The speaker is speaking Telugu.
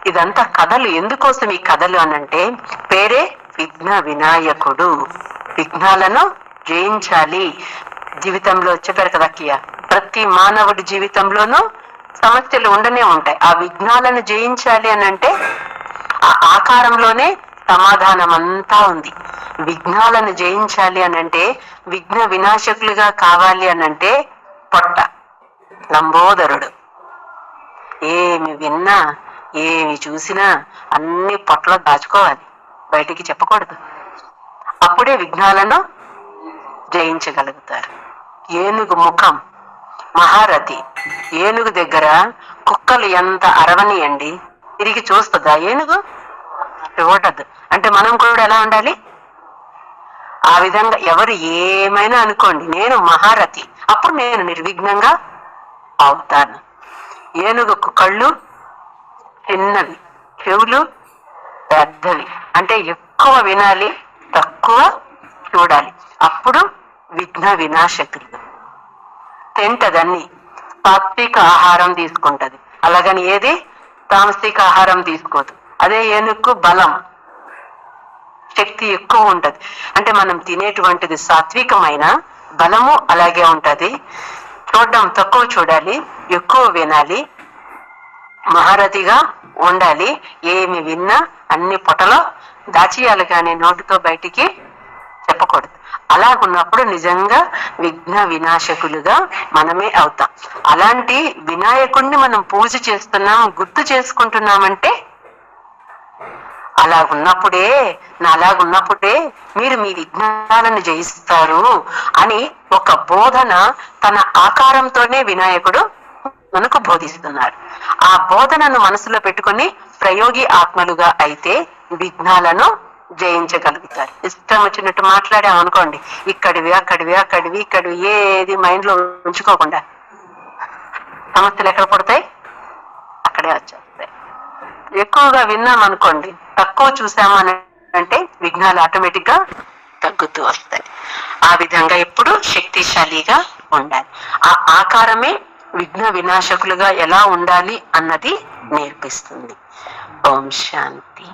ఇదంతా కథలు. ఎందుకోసం ఈ కథలు అనంటే పేరే విఘ్న వినాయకుడు. విఘ్నాలను జయించాలి. జీవితంలో చెప్పారు కదా అక్కయ్య, ప్రతి మానవుడి జీవితంలోనూ సమస్యలు ఉండనే ఉంటాయి. ఆ విఘ్నాలను జయించాలి అనంటే ఆ ఆకారంలోనే సమాధానం అంతా ఉంది. విఘ్నాలను జయించాలి అనంటే, విఘ్న వినాశకులుగా కావాలి అనంటే పొట్ట లంబోదరుడు. ఏమి విన్నా ఏమి చూసినా అన్ని పొట్టలో దాచుకోవాలి, బయటికి చెప్పకూడదు. అప్పుడే విఘ్నాలను జయించగలుగుతారు. ఏనుగు ముఖం మహారథి. ఏనుగు దగ్గర కుక్కలు ఎంత అరవనియండి, తిరిగి చూస్తుందా ఏనుగు? చూడదు. అంటే మనం కూడా ఎలా ఉండాలి? ఆ విధంగా ఎవరు ఏమైనా అనుకోండి, నేను మహారథి, అప్పుడు నేను నిర్విఘ్నంగా అవుతాను. ఏనుగుకు కళ్ళు చిన్నవి, చెవులు పెద్దవి. అంటే ఎక్కువ వినాలి, తక్కువ చూడాలి. అప్పుడు విఘ్న వినాశకులు. తింటదన్ని సాత్విక ఆహారం తీసుకుంటది, అలాగని ఏది తామసిక ఆహారం తీసుకోదు. అదే ఏనుగుకు బలం, శక్తి ఎక్కువ ఉంటది. అంటే మనం తినేటువంటిది సాత్వికమైన బలము అలాగే ఉంటది. చూడడం తక్కువ చూడాలి, ఎక్కువ వినాలి, మహారథిగా ఉండాలి. ఏమి విన్నా అన్ని పొటలో దాచియాలి, కానీ నోటితో బయటికి చెప్పకూడదు. అలాగున్నప్పుడు నిజంగా విఘ్న వినాశకులుగా మనమే అవుతాం. అలాంటి వినాయకుడిని మనం పూజ చేస్తున్నాం, గుర్తు చేసుకుంటున్నామంటే అలాగున్నప్పుడే మీరు మీ విఘ్నాలను జయిస్తారు అని ఒక బోధన తన ఆకారంతోనే వినాయకుడు మనకు బోధిస్తున్నారు. ఆ బోధనను మనసులో పెట్టుకొని ప్రయోగి ఆత్మలుగా అయితే విఘ్నాలను జయించగలుగుతారు. ఇష్టం వచ్చినట్టు మాట్లాడామనుకోండి, ఇక్కడివి ఏది మైండ్ లో ఉంచుకోకుండా సమస్యలు ఎక్కడ పడతాయి? అక్కడే వచ్చేస్తాయి. ఎక్కువగా విన్నామనుకోండి, తక్కువ చూసామని అంటే విఘ్నాలు ఆటోమేటిక్ గా తగ్గుతూ వస్తాయి. ఆ విధంగా ఎప్పుడు శక్తిశాలిగా ఉండాలి. ఆ ఆకారమే విఘ్న వినాశకులుగా ఎలా ఉండాలి అన్నది నేర్పిస్తుంది. ఓం శాంతి.